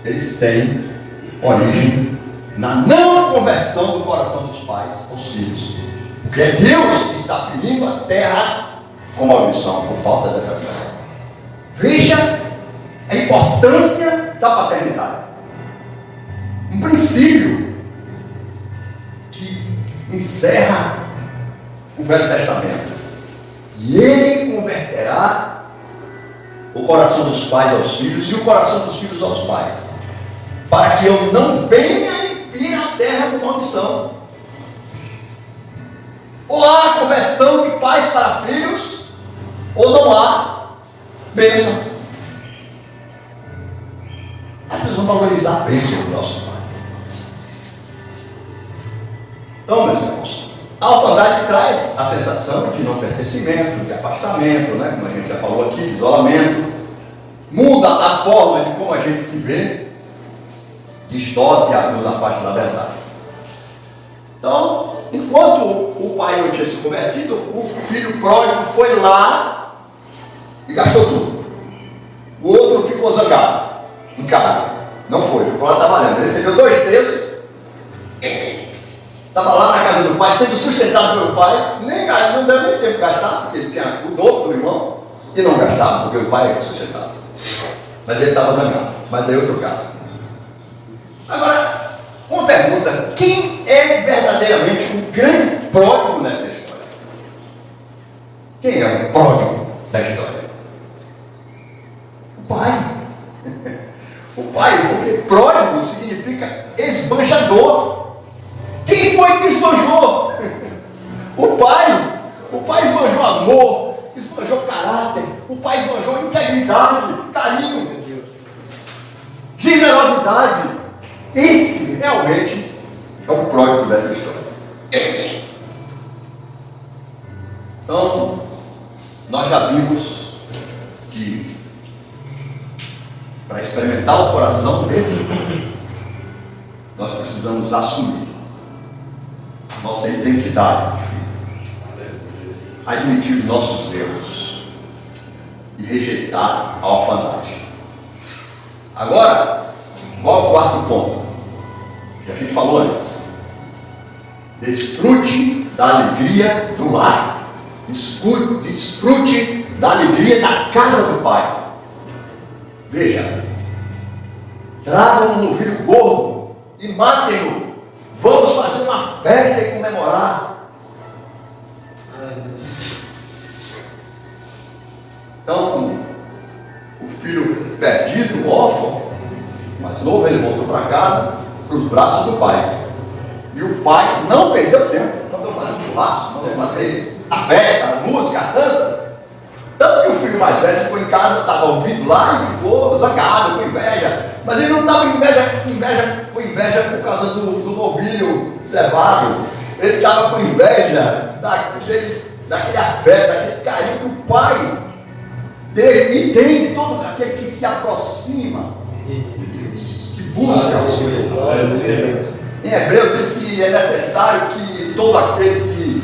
eles têm origem na não conversão do coração dos pais aos filhos. Porque é Deus que está ferindo a terra com maldição por falta dessa conversão. Veja a importância da paternidade. Um princípio que encerra o Velho Testamento. E ele converterá o coração dos pais aos filhos e o coração dos filhos aos pais, para que eu não venha e fira a terra com maldição. Ou há conversão de pais para filhos, ou não há bênção. Nós precisamos valorizar a bênção do nosso pai. Então, meus irmãos, a orfandade traz a sensação de não pertencimento, de afastamento, né? Como a gente já falou aqui, isolamento. Muda a forma de como a gente se vê, distorce e nos afasta da verdade. Então, enquanto o pai não tinha se convertido, o filho pródigo foi lá e gastou tudo. O outro ficou zangado em casa. Não foi, ficou lá trabalhando. Ele recebeu 2 terços. Estava lá na casa do pai, sendo sustentado pelo pai, não deu nem tempo de gastar, porque ele tinha o dobro do irmão, e não gastava, porque o pai era sustentado. Mas ele estava zangado. Mas é outro caso. Agora, uma pergunta: quem é verdadeiramente o grande pródigo nessa história? Quem é o pródigo da história? O pai. O pai, porque pródigo significa esbanjador. Quem foi que esbanjou? O pai. O pai esbanjou amor, esbanjou caráter, o pai esbanjou integridade, carinho, generosidade. Esse realmente é o pródigo dessa história. Então, nós já vimos que para experimentar o coração desse, nós precisamos assumir nossa identidade de filho, admitir os nossos erros e rejeitar a orfandade. Agora, qual é o quarto ponto que a gente falou antes? Desfrute da alegria do lar, desfrute da alegria da casa do pai. Veja, tragam um novilho gordo e matem-no. Vamos fazer uma festa e comemorar. Então, o filho perdido, o órfão, mais novo, ele voltou para casa, para os braços do pai. E o pai não perdeu tempo. Mandou fazer um churrasco, mandou fazer a festa, a música, as danças. Tanto que o filho mais velho ficou em casa, estava ouvindo lá e ficou zangado, com inveja. Mas ele não estava com inveja por causa do novilho cevado. Ele estava com inveja daquele afeto, daquele carinho que o pai teve e tem de todo aquele que se aproxima de Deus, que busca o Senhor. Em Hebreus diz que é necessário que todo aquele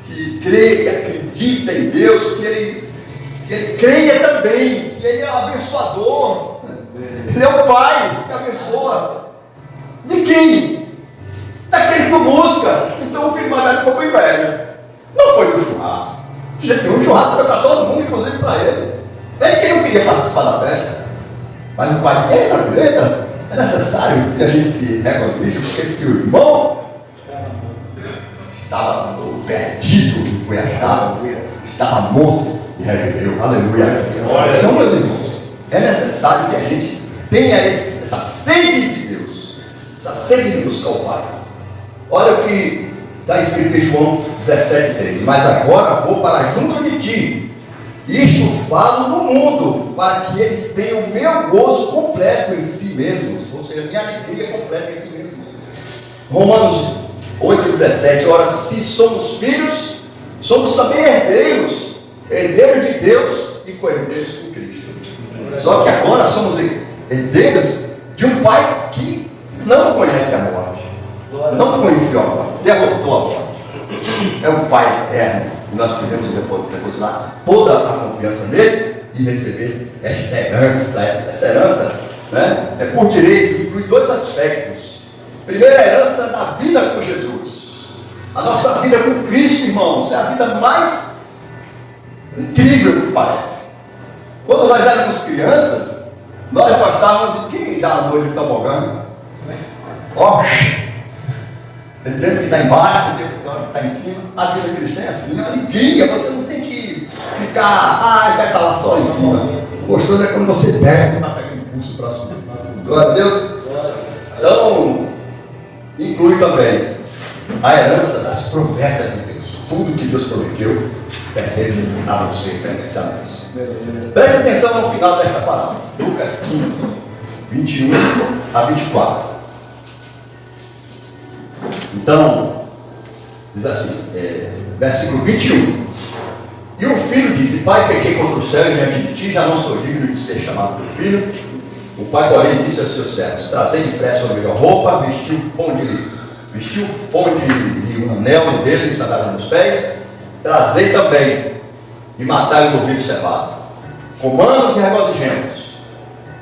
que crê, que acredita em Deus, que ele creia também, que ele é o abençoador. Ele é o pai que abençoa. De quem? Daquele que busca. Então o filho mais velho ficou com inveja. Não foi do churrasco. O churrasco foi para todo mundo, inclusive para ele. Ele que não queria participar da festa. Mas o pai disse: entra, é necessário que a gente se regozije, porque se o irmão estava perdido e foi achado, estava morto e reviveu. Aleluia. Então, meus irmãos, é necessário que a gente tenha essa sede de Deus, essa sede de buscar o Pai. Olha o que está escrito em João 17,13: mas agora vou para junto de ti, isto falo no mundo, para que eles tenham o meu gozo completo em si mesmos, ou seja, minha alegria completa em si mesmos. Romanos 8,17: ora, se somos filhos, somos também herdeiros herdeiros de Deus e co-herdeiros com Cristo. Só que agora somos herdeiros de um Pai que não conhece a morte, não conheceu a morte, derrotou a morte. É um Pai eterno e nós podemos depositar toda a confiança nele e receber esta herança. Essa herança, né, é por direito, inclui dois aspectos. Primeiro, a herança da vida com Jesus. A nossa vida com Cristo, irmãos, é a vida mais incrível que parece. Quando nós éramos crianças, nós gostávamos de quem dá a noite de tobogã. Ó, tem tempo que está embaixo, tem tempo que está em cima. A vida cristã é assim, é uma alegria. Você não tem que ficar, vai estar lá só em cima. O gostoso é quando você desce e está pegando impulso para subir. Glória a Deus. Então, inclui também a herança das promessas de Deus. Tudo que Deus prometeu pertence a você, pertence a nós. Preste atenção no final dessa palavra. Lucas 15, 21 a 24. Então, diz assim, versículo 21. E o filho disse: Pai, pequei contra o céu e diante de ti, já não sou digno de ser chamado teu filho. O pai, porém, disse aos seus servos: Trazei depressa a melhor roupa, vestiu pão de um anel no dedo e sandália nos pés. Trazei também e matai o novilho cevado. Comamos e regozijemos.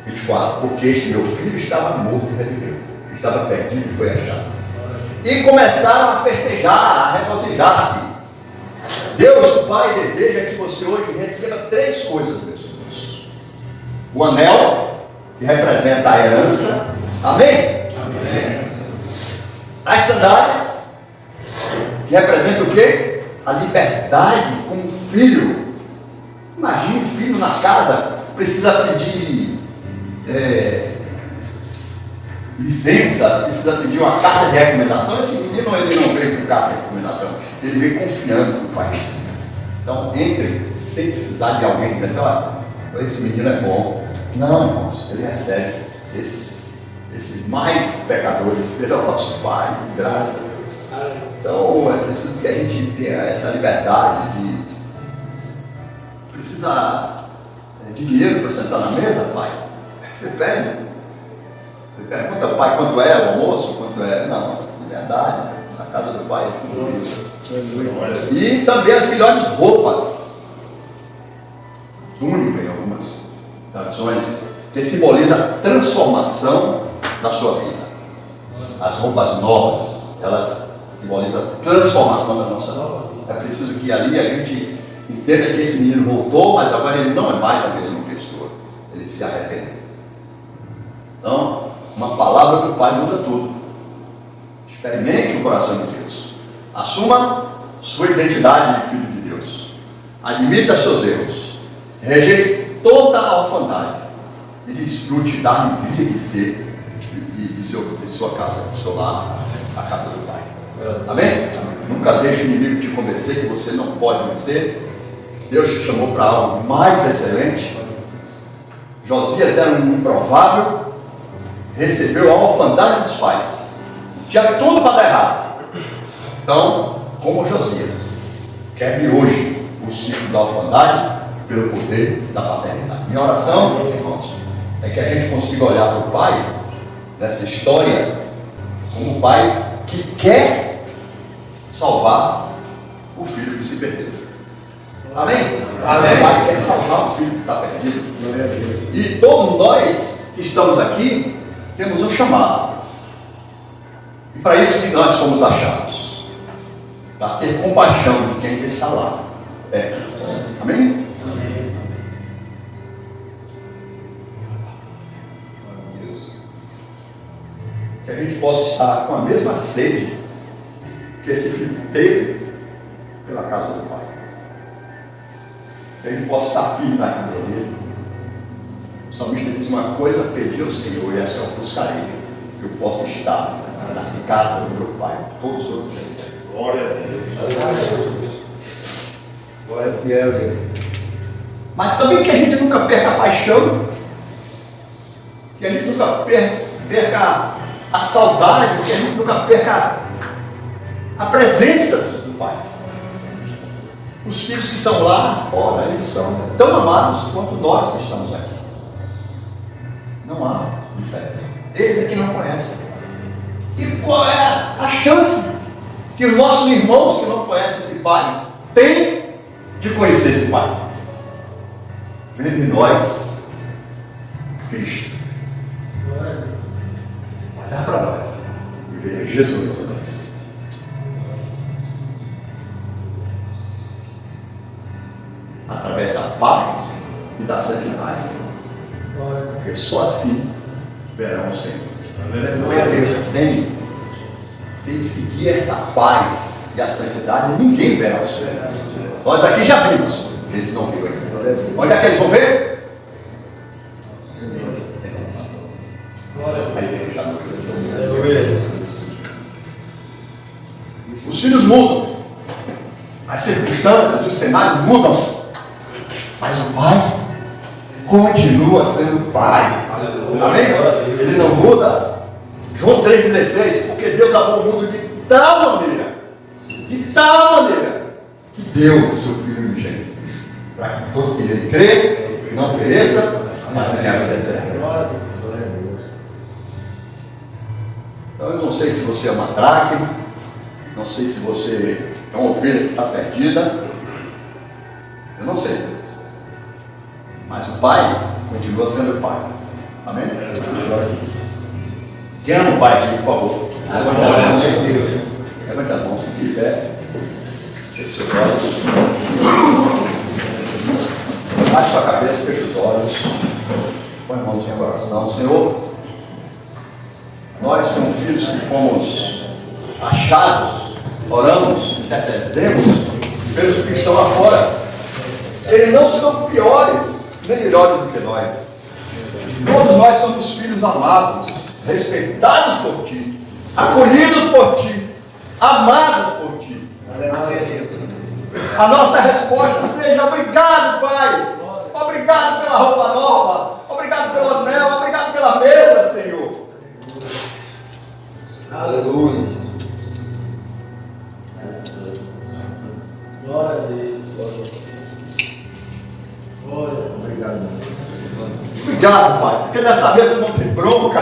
24. Porque este meu filho estava morto e reviveu, estava perdido e foi achado. E começaram a festejar, a regozijar-se. Deus, o Pai, deseja que você hoje receba três coisas, meus irmãos: o anel, que representa a herança. Amém? Amém. As sandálias, que representam o quê? A liberdade como filho. Imagine um filho na casa, precisa pedir licença, precisa pedir uma carta de recomendação. Esse menino, ele não veio com carta de recomendação, ele veio confiando no pai. Então, entre, sem precisar de alguém dizer assim: olha, esse menino é bom. Não, irmãos, ele recebe esses mais pecadores, ele é o nosso Pai, de graça. Então, é preciso que a gente tenha essa liberdade de precisa de dinheiro para sentar na mesa, pai. Você pede. Você pergunta ao pai quanto é o almoço, quanto é. Não, liberdade, na casa do pai é tudo isso. E também as melhores roupas, túnica em algumas traduções, que simboliza a transformação da sua vida. As roupas novas, elas simbolizam a transformação da nossa vida. É preciso que ali a gente entenda que esse menino voltou, mas agora ele não é mais a mesma pessoa. Ele se arrependeu. Então, uma palavra do Pai muda tudo. Experimente o coração de Deus. Assuma sua identidade de filho de Deus. Admita seus erros. Rejeite toda a orfandade. E desfrute da alegria de ser de sua casa, do seu lar, a casa do Pai. Amém? Nunca deixe o inimigo te convencer que você não pode vencer. Deus te chamou para algo mais excelente. Josias era um improvável, recebeu a orfandade dos pais, tinha tudo para dar errado. Então, como Josias, quebre hoje o ciclo da orfandade pelo poder da paternidade. Minha oração, irmãos, é que a gente consiga olhar para o Pai nessa história como o Pai que quer salvar o filho que se perdeu. Amém? Amém. O Pai quer salvar o filho que está perdido. E todos nós que estamos aqui temos um chamado. E para isso que nós somos achados, para ter compaixão de quem está lá. Amém? Amém. Que a gente possa estar com a mesma sede que esse filho teve pela casa do Pai. Que a gente possa estar firme na casa dele. O salmista diz uma coisa: pedi ao Senhor e essa eu buscarei, que eu possa estar na casa do meu Pai todos os dias. Glória a Deus. Glória a Deus. Mas também que a gente nunca perca a paixão, que a gente nunca perca a saudade, que a gente nunca perca a presença do Pai. O Os filhos que estão lá fora, eles são tão amados quanto nós que estamos aqui. Não há diferença. Eles é que não conhecem. E qual é a chance que os nossos irmãos que não conhecem esse Pai têm de conhecer esse Pai? Vem de nós, Cristo. Olhar para nós e ver Jesus em nós. Através da paz e da santidade. Porque só assim verão o Senhor. Porque sem seguir essa paz e a santidade, ninguém verá o Senhor. Nós aqui já vimos, eles não viram ainda. Onde é que eles vão ver? A igreja da noite. Os filhos mudam, as circunstâncias, os cenários mudam, mas o Pai continua sendo Pai. Amém? Ele não muda. João 3,16, porque Deus amou o mundo de tal maneira, que deu o seu Filho unigênito, para que todo que nele crê não pereça, mas tenha a vida eterna. Então eu não sei se você é uma dracma, não sei se você é uma ovelha que está perdida, eu não sei, mas o Pai continua sendo Pai. Amém? Quem ama o Pai aqui, por favor? Levante as mãos. Levante as mãos, fique de pé. Feche seus olhos. Bate sua cabeça, feche os olhos. Põe a mão no seu coração. Senhor, nós somos filhos que fomos achados, oramos, intercedemos pelos que estão lá fora. Eles não são piores, nem melhores do que nós. Todos nós somos filhos amados, respeitados por ti, acolhidos por ti, amados por ti. A nossa resposta seja: obrigado, Pai. Obrigado pela roupa nova. Obrigado pelo anel. Obrigado pela mesa, Senhor. Aleluia. Glória a Deus. Glória. Obrigado. Obrigado, Pai, porque nessa mesa não tem bronca,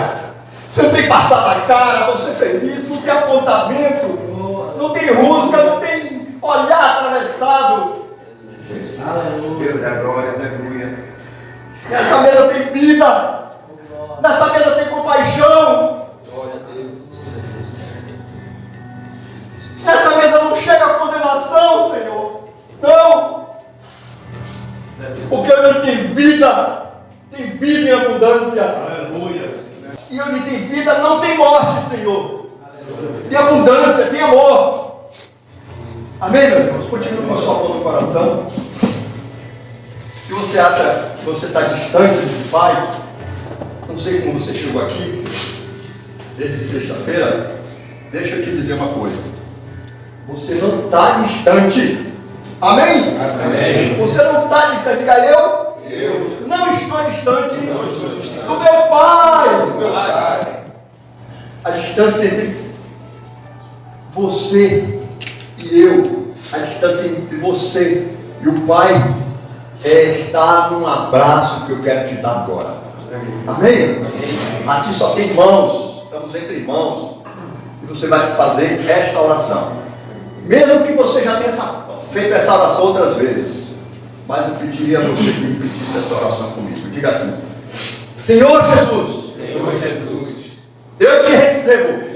não tem passar a cara, você fez isso, não tem apontamento, não tem rusga, não tem olhar atravessado. Aleluia. Deus da glória, aleluia. Nessa mesa tem vida, nessa mesa tem compaixão. Glória a Deus. Nessa mesa não chega a condenação, Senhor. Não. Porque onde tem vida em abundância. Aleluia. E onde tem vida não tem morte, Senhor. Tem abundância, tem amor. Amém, meus irmãos? Continue com a sua mão no coração. Se você acha que você está distante desse Pai, não sei como você chegou aqui, desde sexta-feira, deixa eu te dizer uma coisa. Você não está distante. Amém? Amém. Você não está distante. Diga eu não estou distante do meu Pai. A distância entre você e eu, a distância entre você e o Pai, está num abraço que eu quero te dar agora. Amém? Aqui só tem irmãos, estamos entre irmãos, e você vai fazer esta oração. Mesmo que você já tenha feito essa oração outras vezes, mas eu pediria a você que repetisse essa oração comigo. Diga assim: Senhor Jesus, eu te recebo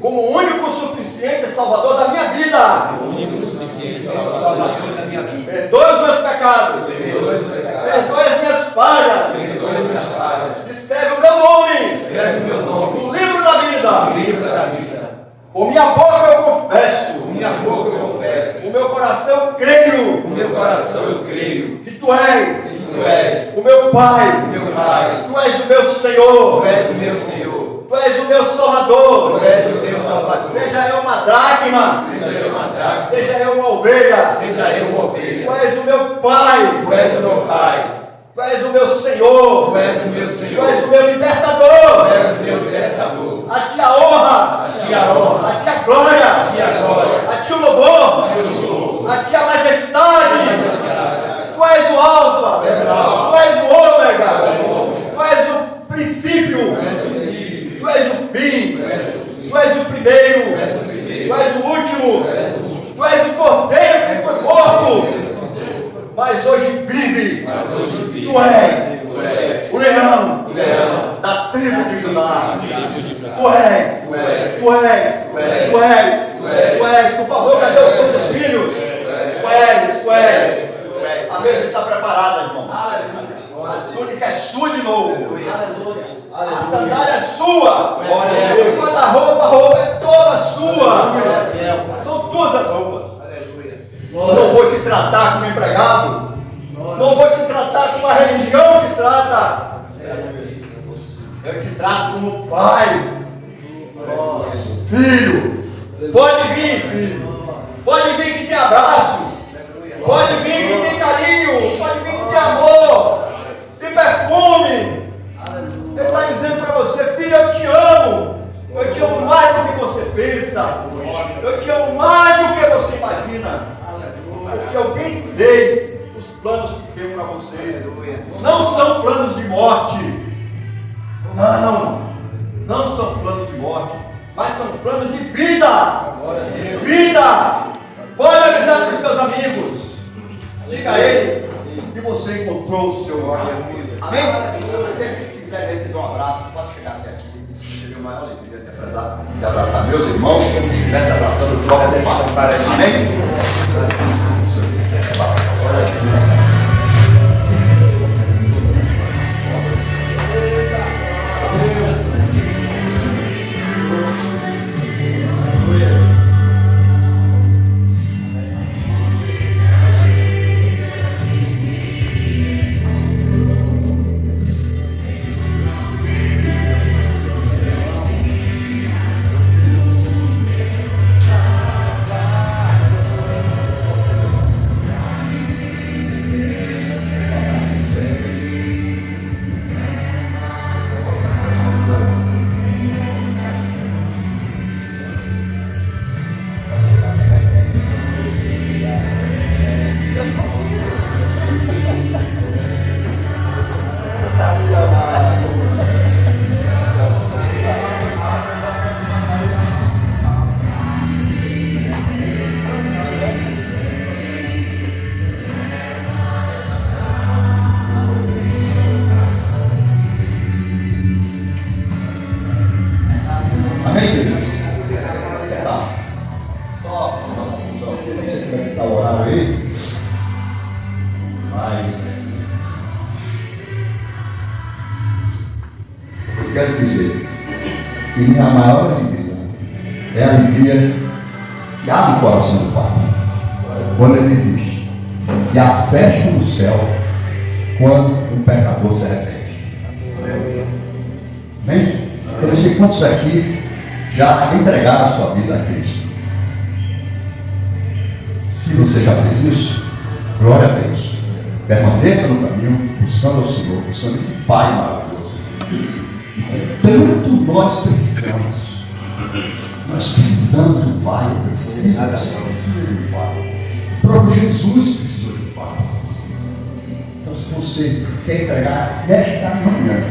como o único suficiente Salvador da minha vida. Perdoe os meus pecados, perdoe as minhas falhas, escreve o meu nome no livro da vida. Com minha boca eu confesso, com meu coração eu creio, que tu és o meu Pai, tu és o meu Senhor, tu és o meu Salvador. Seja eu uma dracma, seja eu uma ovelha, tu és o meu Pai, tu és o meu Senhor, tu és o meu libertador. A ti a honra, a ti a glória, a ti o louvor, a ti a majestade. Tu és. Por favor, cadê o som dos filhos? Tu és. A mesa está preparada, irmão. A túnica é sua de novo. A sandália é sua. Quando a roupa é toda sua. São todas as roupas. Não vou te tratar como empregado. Não vou te tratar como a religião te trata. Eu te trato como pai. Filho, pode vir, filho. Pode vir que tem abraço. Pode vir que tem carinho. Pode vir que tem amor. Tem perfume. Ele está dizendo para você, filho, eu te amo. Eu te amo mais do que você pensa. Eu te amo mais do que você imagina. Porque eu pensei os planos que tenho para você. Não são planos de morte. Não são planos de morte, mas são planos de vida. Vida. Pode avisar para os teus amigos. Diga a eles que você encontrou o seu amigo. Amém? Se quiser receber um abraço, pode chegar até aqui. Tive a maior alegria de abraçar meus irmãos, como se estivesse abraçando o próprio Pai. Amém? Quero dizer que minha maior alegria é a alegria que abre o coração do Pai quando Ele diz que há festa no céu quando um pecador se arrepende. Amém? Eu não sei quantos aqui já entregaram a sua vida a Cristo. Se você já fez isso, glória a Deus. Permaneça no caminho, buscando ao Senhor, buscando esse Pai maravilhoso. Tanto nós precisamos. Nós precisamos do Pai. Eu preciso do Pai. O próprio Jesus precisou do Pai. Então, se você quer entregar nesta manhã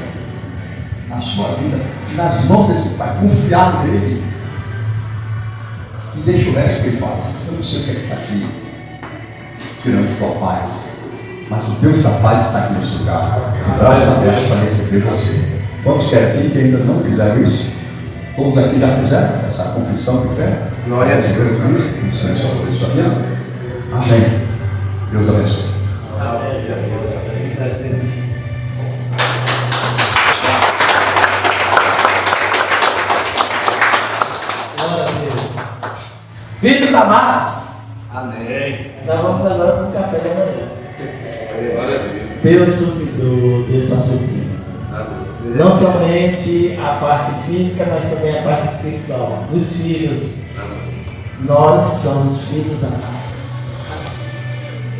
a sua vida nas mãos desse Pai, confiar nele, e deixa o resto que Ele faz. Eu não sei o que Ele está aqui tirando tua paz, mas o Deus da paz está aqui nesse lugar, de braços abertos para receber você. Quantos querem dizer que ainda não fizeram isso? Todos aqui já fizeram essa confissão de fé? Glória a Deus. Isso aqui, amém. Deus abençoe. Glória a Deus. Filhos amados. Amém. Nós vamos agora para o café da manhã. Glória a Deus. Deus supridor, Deus vai suprir. Não somente a parte física, mas também a parte espiritual dos filhos. Nós somos filhos amados.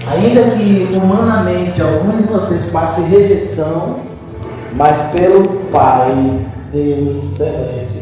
Ainda que humanamente alguns de vocês passem rejeição, mas pelo Pai, Deus celeste,